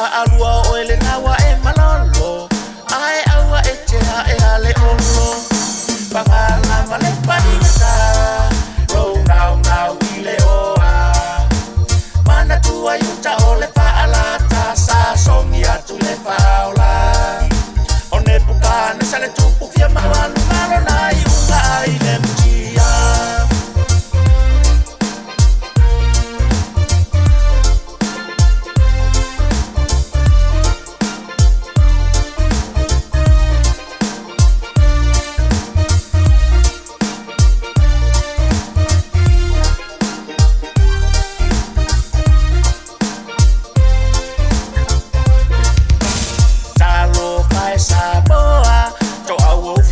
alua o ele nawa e malolo ai aua e te e ale olo Pangala male paringa Row now ile oa Mana tua yuta ole paalata Sa songi atu le faola One pukane sale tupu fia mawalu malo nai unga ai le mtia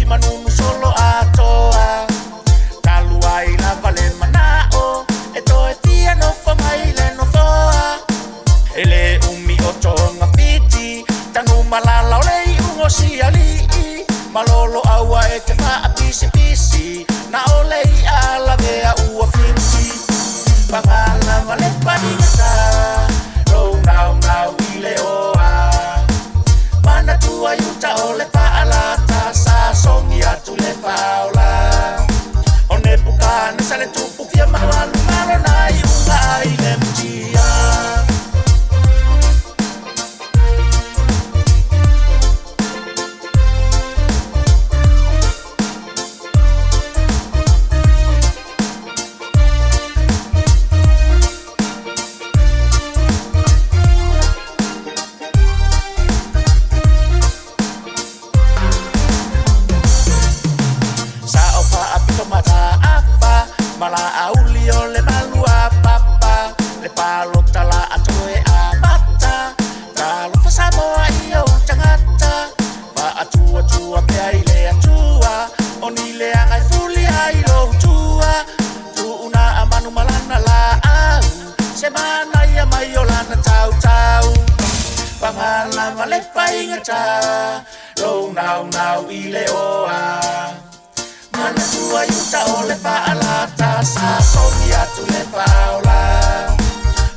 Manunu solo atoa Talu ai la vale manao E toe tia no whamai le no thoa Ele umi o tonga fiti Tanu malala o lei ungo si ali Malolo aua e te wha pisi Na o lei ala vea ua fiti Pangala vale paringata Row now ile oa Mana tua yuta o le paalata Sa songi atu le faola One pukane sale tupu fia mawalu malo nai unga ai le mtia Mala auli o le malua papa Le palo tala atoe a bata Talo fasamoa i o tangata Va atua pea i le atua O ni le angai fuli ai lo tua Tu una amanu malana la au Se mana ia mai o lana tau Pangala male paingata Row now i le oa Mana tua yuta o le paalata Sa songi atu le faola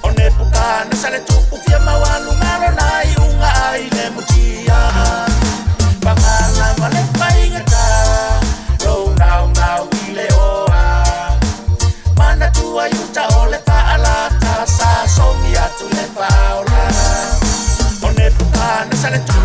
One pukane sale tupu fia mawalu malo nai unga ai le mutia Pangala male paingata Row now ile oa Mana tua yuta o le paalata Sa songi atu le faola One pukane sale tupu